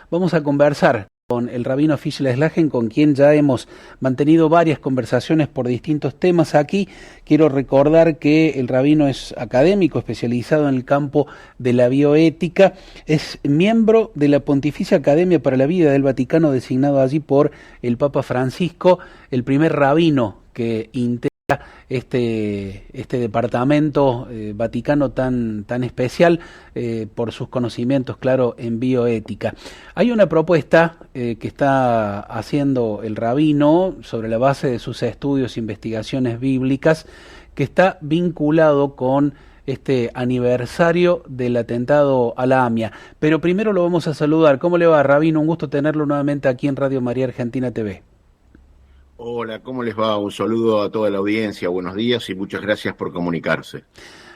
vamos a conversar con el rabino Fischler Slagen, con quien ya hemos mantenido varias conversaciones por distintos temas aquí. Quiero recordar que el rabino es académico especializado en el campo de la bioética, es miembro de la Pontificia Academia para la Vida del Vaticano, designado allí por el Papa Francisco, el primer rabino que integra este departamento vaticano tan especial por sus conocimientos, claro, en bioética. Hay una propuesta que está haciendo el rabino sobre la base de sus estudios e investigaciones bíblicas, que está vinculado con este aniversario del atentado a la AMIA. Pero primero lo vamos a saludar. ¿Cómo le va, rabino? Un gusto tenerlo nuevamente aquí en Radio María Argentina TV. Hola, ¿cómo les va? Un saludo a toda la audiencia, buenos días y muchas gracias por comunicarse.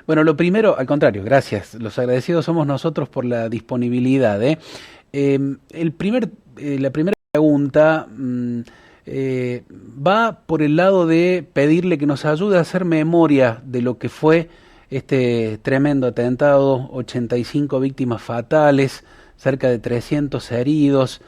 Bueno, lo primero, al contrario, gracias. Los agradecidos somos nosotros por la disponibilidad. La primera pregunta va por el lado de pedirle que nos ayude a hacer memoria de lo que fue este tremendo atentado, 85 víctimas fatales, cerca de 300 heridos.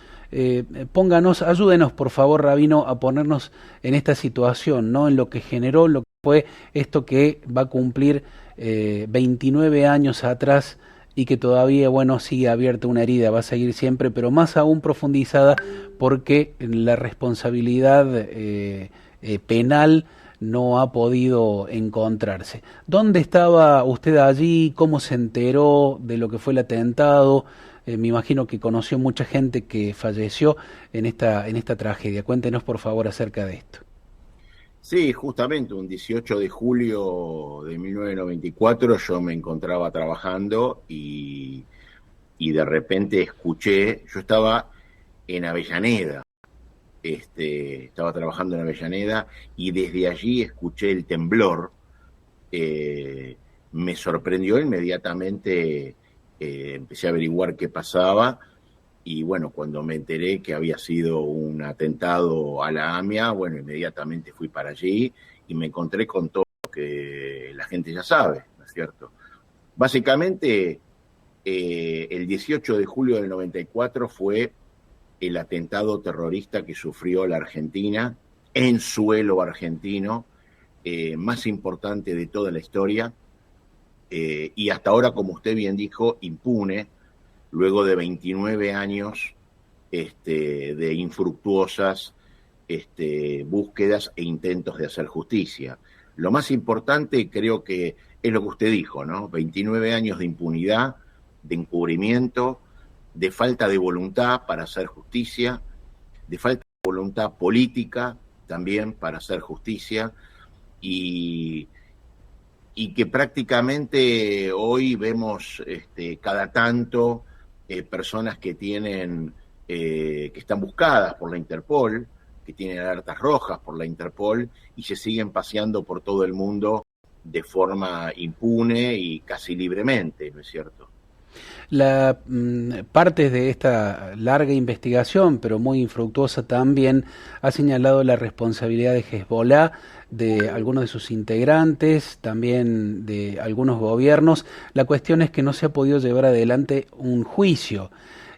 Ayúdenos por favor, rabino, a ponernos en esta situación, ¿no? En lo que generó, lo que fue esto que va a cumplir 29 años atrás y que todavía, bueno, sigue abierta una herida, va a seguir siempre, pero más aún profundizada porque la responsabilidad penal no ha podido encontrarse. ¿Dónde estaba usted allí? ¿Cómo se enteró de lo que fue el atentado? Me imagino que conoció mucha gente que falleció en esta tragedia. Cuéntenos, por favor, acerca de esto. Sí, justamente un 18 de julio de 1994 yo me encontraba trabajando y de repente escuché, yo estaba en Avellaneda, estaba trabajando en Avellaneda y desde allí escuché el temblor. Me sorprendió inmediatamente, empecé a averiguar qué pasaba y bueno, cuando me enteré que había sido un atentado a la AMIA, bueno, inmediatamente fui para allí y me encontré con todo lo que la gente ya sabe, ¿no es cierto? Básicamente, el 18 de julio del 94 fue el atentado terrorista que sufrió la Argentina en suelo argentino, más importante de toda la historia, y hasta ahora, como usted bien dijo, impune, luego de 29 años de infructuosas búsquedas e intentos de hacer justicia. Lo más importante creo que es lo que usted dijo, ¿no? 29 años de impunidad, de encubrimiento, de falta de voluntad para hacer justicia, de falta de voluntad política también para hacer justicia, y que prácticamente hoy vemos cada tanto personas que que están buscadas por la Interpol, que tienen alertas rojas por la Interpol y se siguen paseando por todo el mundo de forma impune y casi libremente, ¿no es cierto? Parte de esta larga investigación, pero muy infructuosa también, ha señalado la responsabilidad de Hezbollah, de algunos de sus integrantes, también de algunos gobiernos. La cuestión es que no se ha podido llevar adelante un juicio.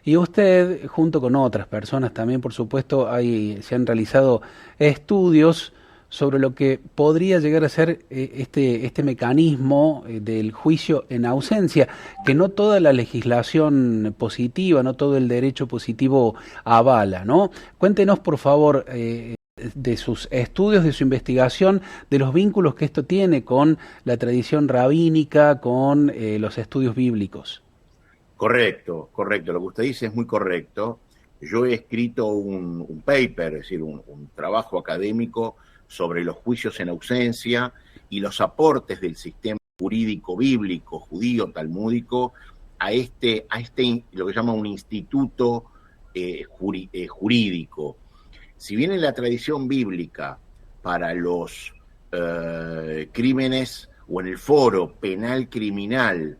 Y usted, junto con otras personas también, por supuesto, se han realizado estudios sobre lo que podría llegar a ser este mecanismo del juicio en ausencia, que no toda la legislación positiva, no todo el derecho positivo avala, ¿no? Cuéntenos, por favor, de sus estudios, de su investigación, de los vínculos que esto tiene con la tradición rabínica, con los estudios bíblicos. Correcto, correcto. Lo que usted dice es muy correcto. Yo he escrito un paper, es decir, un trabajo académico sobre los juicios en ausencia y los aportes del sistema jurídico bíblico, judío, talmúdico, a lo que llama un instituto jurídico. Si bien en la tradición bíblica para los crímenes o en el foro penal criminal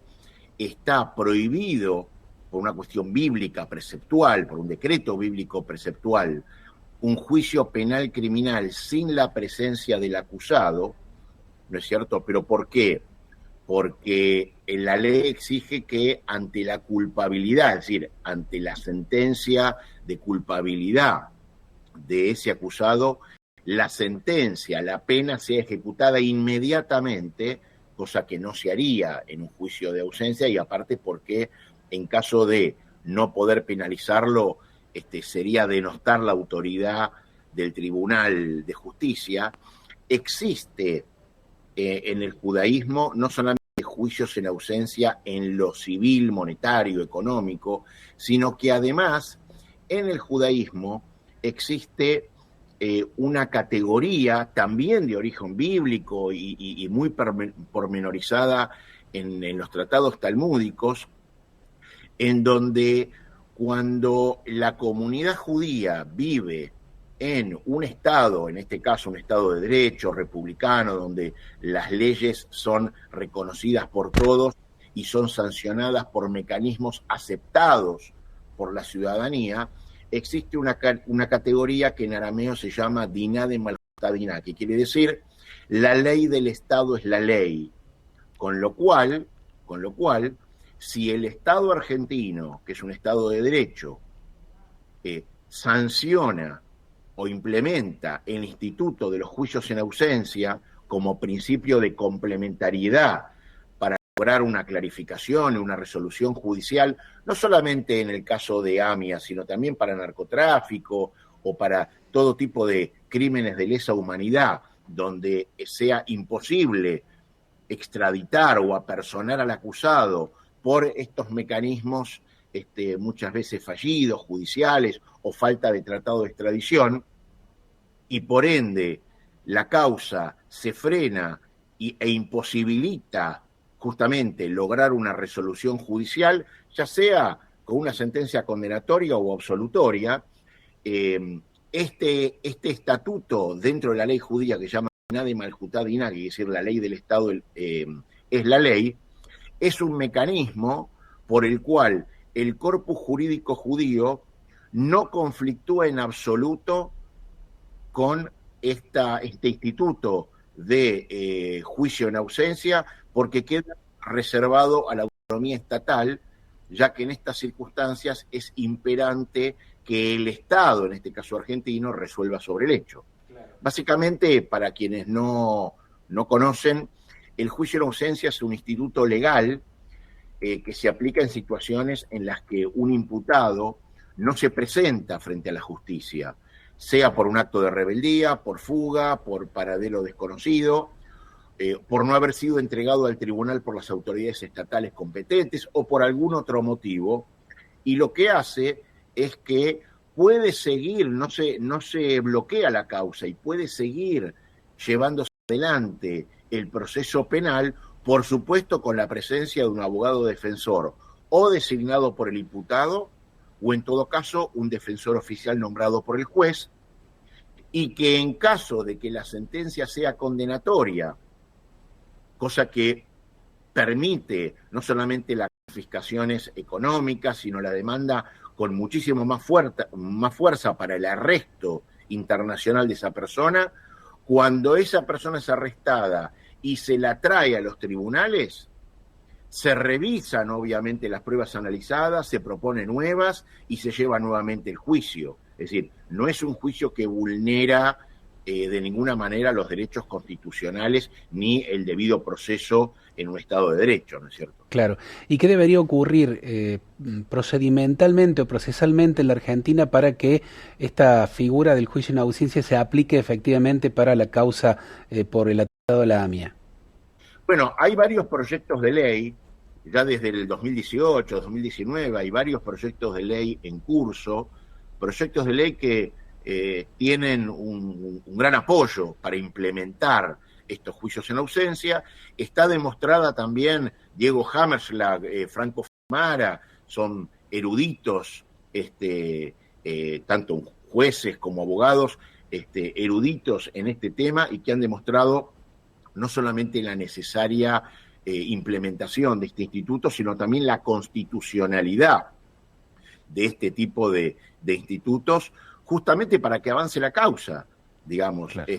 está prohibido por una cuestión bíblica preceptual, por un decreto bíblico preceptual, un juicio penal criminal sin la presencia del acusado, ¿no es cierto? ¿Pero por qué? porque la ley exige que ante la culpabilidad, es decir, ante la sentencia de culpabilidad de ese acusado, la sentencia, la pena sea ejecutada inmediatamente, cosa que no se haría en un juicio de ausencia, y aparte porque en caso de no poder penalizarlo, sería denostar la autoridad del Tribunal de Justicia. Existe en el judaísmo no solamente juicios en ausencia en lo civil, monetario, económico, sino que además en el judaísmo existe una categoría también de origen bíblico y muy pormenorizada en los tratados talmúdicos, en donde cuando la comunidad judía vive en un Estado, en este caso un Estado de derecho, republicano, donde las leyes son reconocidas por todos y son sancionadas por mecanismos aceptados por la ciudadanía, existe una categoría que en arameo se llama diná de malhutá diná, que quiere decir la ley del Estado es la ley, con lo cual, si el Estado argentino, que es un Estado de derecho, sanciona o implementa el instituto de los juicios en ausencia como principio de complementariedad para lograr una clarificación, una resolución judicial, no solamente en el caso de AMIA, sino también para narcotráfico o para todo tipo de crímenes de lesa humanidad, donde sea imposible extraditar o apersonar al acusado por estos mecanismos muchas veces fallidos, judiciales o falta de tratado de extradición, y por ende la causa se frena e imposibilita justamente lograr una resolución judicial, ya sea con una sentencia condenatoria o absolutoria, este estatuto dentro de la ley judía que se llama de malhutá diná, que es decir, la ley del Estado es la ley, es un mecanismo por el cual el corpus jurídico judío no conflictúa en absoluto con este instituto de juicio en ausencia, porque queda reservado a la autonomía estatal, ya que en estas circunstancias es imperante que el Estado, en este caso argentino, resuelva sobre el hecho. Claro. Básicamente, para quienes no conocen, el juicio en ausencia es un instituto legal que se aplica en situaciones en las que un imputado no se presenta frente a la justicia, sea por un acto de rebeldía, por fuga, por paradero desconocido, por no haber sido entregado al tribunal por las autoridades estatales competentes o por algún otro motivo, y lo que hace es que puede seguir, no se bloquea la causa y puede seguir llevándose adelante el proceso penal, por supuesto con la presencia de un abogado defensor o designado por el imputado, o en todo caso un defensor oficial nombrado por el juez, y que en caso de que la sentencia sea condenatoria, cosa que permite no solamente las confiscaciones económicas, sino la demanda con muchísimo más fuerza para el arresto internacional de esa persona, cuando esa persona es arrestada y se la trae a los tribunales, se revisan obviamente las pruebas analizadas, se proponen nuevas y se lleva nuevamente el juicio. Es decir, no es un juicio que vulnera de ninguna manera los derechos constitucionales ni el debido proceso en un Estado de Derecho, ¿no es cierto? Claro. ¿Y qué debería ocurrir procedimentalmente o procesalmente en la Argentina para que esta figura del juicio en ausencia se aplique efectivamente para la causa por el atentado a la AMIA? Bueno, hay varios proyectos de ley, ya desde el 2018, 2019, hay varios proyectos de ley en curso, proyectos de ley que tienen un gran apoyo para implementar estos juicios en ausencia. Está demostrada también, Diego Hammerschlag, Franco Mara, son eruditos, tanto jueces como abogados, eruditos en este tema y que han demostrado no solamente la necesaria implementación de este instituto, sino también la constitucionalidad de este tipo de institutos, justamente para que avance la causa, digamos. Claro.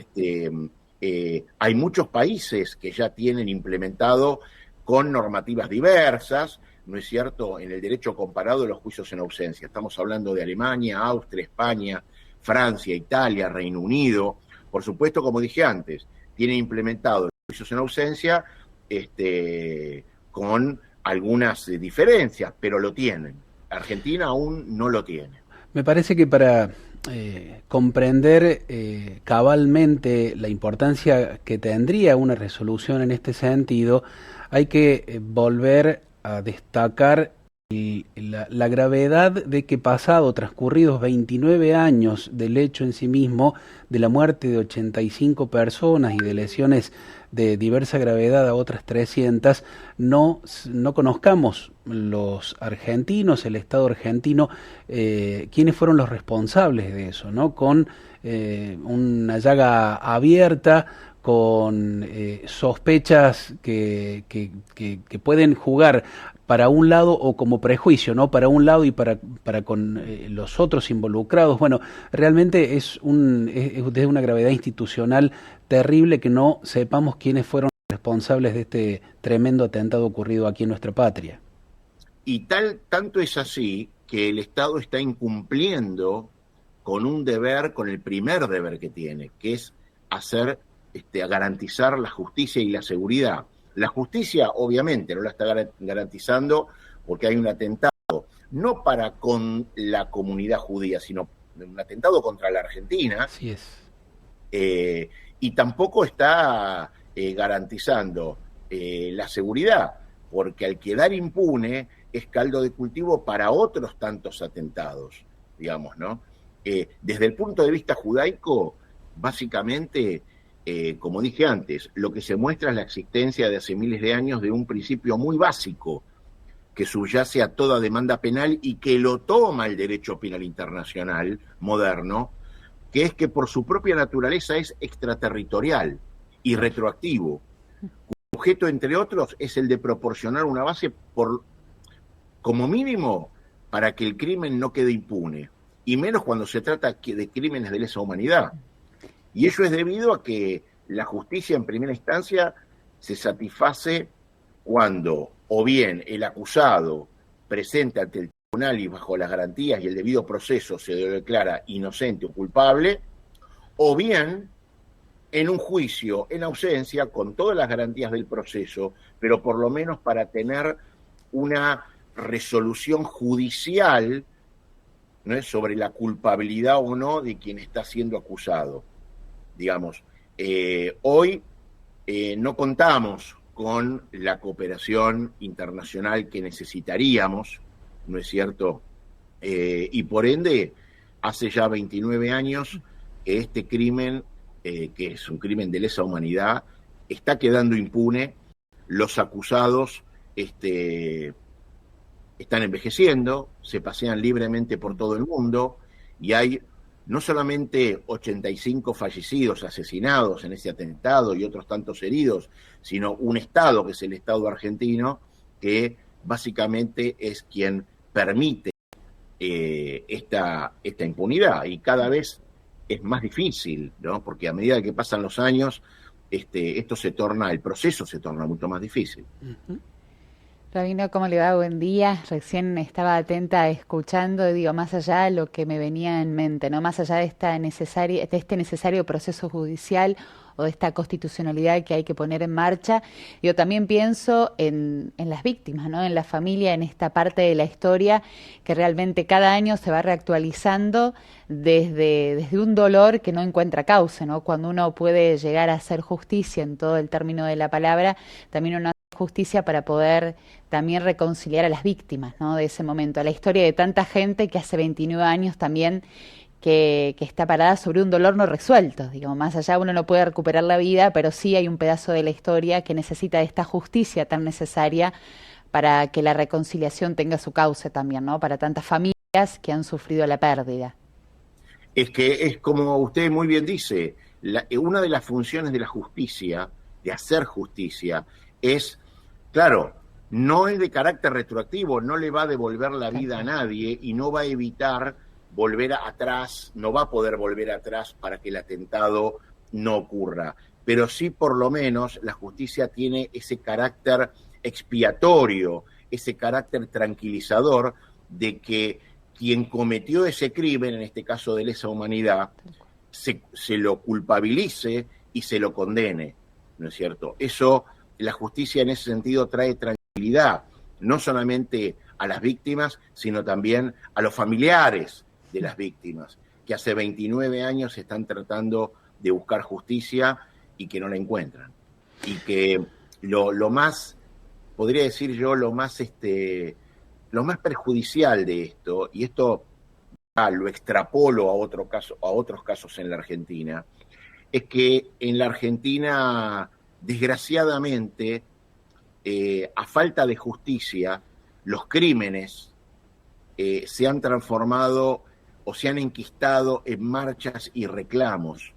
Hay muchos países que ya tienen implementado con normativas diversas, ¿no es cierto?, en el derecho comparado de los juicios en ausencia. Estamos hablando de Alemania, Austria, España, Francia, Italia, Reino Unido. Por supuesto, como dije antes, tienen implementado los juicios en ausencia con algunas diferencias, pero lo tienen. Argentina aún no lo tiene. Me parece que para comprender cabalmente la importancia que tendría una resolución en este sentido, hay que volver a destacar la gravedad de que transcurridos 29 años del hecho en sí mismo, de la muerte de 85 personas y de lesiones de diversa gravedad a otras 300, no conozcamos los argentinos, el Estado argentino, quiénes fueron los responsables de eso, ¿no? Con una llaga abierta, con sospechas que pueden jugar para un lado o como prejuicio, ¿no? Para un lado y para con los otros involucrados. Bueno, realmente es de una gravedad institucional terrible que no sepamos quiénes fueron responsables de este tremendo atentado ocurrido aquí en nuestra patria. Y tanto es así que el Estado está incumpliendo con un deber, con el primer deber que tiene, que es a garantizar la justicia y la seguridad. La justicia, obviamente, no la está garantizando porque hay un atentado, no para con la comunidad judía, sino un atentado contra la Argentina. Así es. Y tampoco está garantizando la seguridad, porque al quedar impune es caldo de cultivo para otros tantos atentados, digamos, ¿no? Desde el punto de vista judaico, básicamente, como dije antes, lo que se muestra es la existencia de hace miles de años de un principio muy básico que subyace a toda demanda penal y que lo toma el derecho penal internacional moderno, que es que por su propia naturaleza es extraterritorial y retroactivo. Cuyo objeto, entre otros, es el de proporcionar una base como mínimo para que el crimen no quede impune, y menos cuando se trata de crímenes de lesa humanidad. Y ello es debido a que la justicia en primera instancia se satisface cuando o bien el acusado presente ante el tribunal y bajo las garantías y el debido proceso se declara inocente o culpable, o bien en un juicio en ausencia con todas las garantías del proceso, pero por lo menos para tener una resolución judicial, ¿no?, sobre la culpabilidad o no de quien está siendo acusado. Digamos, hoy no contamos con la cooperación internacional que necesitaríamos, ¿no es cierto? Y por ende, hace ya 29 años que este crimen, que es un crimen de lesa humanidad, está quedando impune. Los acusados están envejeciendo, se pasean libremente por todo el mundo y hay no solamente 85 fallecidos, asesinados en ese atentado y otros tantos heridos, sino un Estado, que es el Estado argentino, que básicamente es quien permite esta impunidad. Y cada vez es más difícil, ¿no? Porque a medida que pasan los años, el proceso se torna mucho más difícil. Uh-huh. Rabino, ¿cómo le va? Buen día. Recién estaba atenta escuchando, digo, más allá de lo que me venía en mente, ¿no? Más allá de este necesario proceso judicial o de esta constitucionalidad que hay que poner en marcha, yo también pienso en las víctimas, ¿no? En la familia, en esta parte de la historia que realmente cada año se va reactualizando desde un dolor que no encuentra causa, ¿no? Cuando uno puede llegar a hacer justicia en todo el término de la palabra, también uno justicia para poder también reconciliar a las víctimas, ¿no?, de ese momento, a la historia de tanta gente que hace 29 años también que está parada sobre un dolor no resuelto, digamos, más allá uno no puede recuperar la vida, pero sí hay un pedazo de la historia que necesita de esta justicia tan necesaria para que la reconciliación tenga su cauce también, ¿no?, para tantas familias que han sufrido la pérdida. Es que es como usted muy bien dice, una de las funciones de la justicia, de hacer justicia, es, claro, no es de carácter retroactivo, no le va a devolver la vida a nadie y no va a evitar volver atrás, no va a poder volver atrás para que el atentado no ocurra. Pero sí, por lo menos, la justicia tiene ese carácter expiatorio, ese carácter tranquilizador de que quien cometió ese crimen, en este caso de lesa humanidad, se lo culpabilice y se lo condene, ¿no es cierto? Eso, la justicia en ese sentido trae tranquilidad, no solamente a las víctimas, sino también a los familiares de las víctimas, que hace 29 años están tratando de buscar justicia y que no la encuentran. Y que lo más, podría decir yo, lo más perjudicial de esto, y esto lo extrapolo a otros casos en la Argentina, es que en la Argentina, desgraciadamente, a falta de justicia, los crímenes se han transformado o se han enquistado en marchas y reclamos.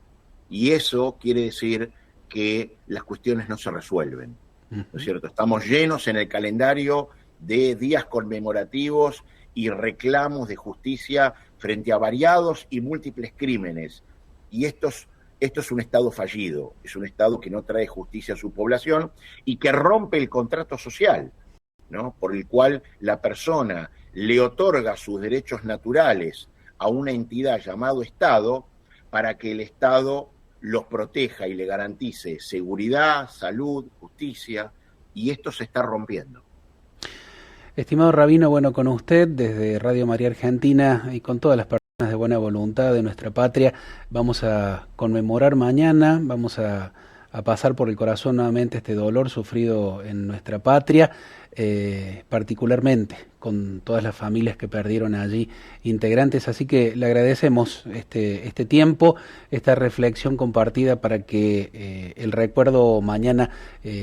Y eso quiere decir que las cuestiones no se resuelven, ¿no es cierto? Estamos llenos en el calendario de días conmemorativos y reclamos de justicia frente a variados y múltiples crímenes. Y esto es un Estado fallido, es un Estado que no trae justicia a su población y que rompe el contrato social, ¿no? Por el cual la persona le otorga sus derechos naturales a una entidad llamado Estado para que el Estado los proteja y le garantice seguridad, salud, justicia, y esto se está rompiendo. Estimado Rabino, bueno, con usted desde Radio María Argentina y con todas las personas de buena voluntad de nuestra patria, vamos a conmemorar mañana, vamos a pasar por el corazón nuevamente este dolor sufrido en nuestra patria, particularmente con todas las familias que perdieron allí integrantes, así que le agradecemos este tiempo, esta reflexión compartida para que el recuerdo mañana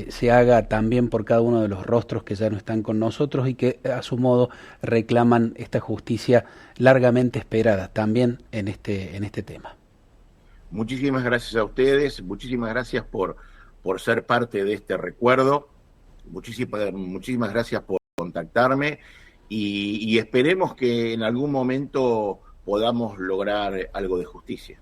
se haga también por cada uno de los rostros que ya no están con nosotros y que a su modo reclaman esta justicia largamente esperada también en este tema. Muchísimas gracias a ustedes, muchísimas gracias por ser parte de este recuerdo, muchísimas gracias por contactarme y esperemos que en algún momento podamos lograr algo de justicia.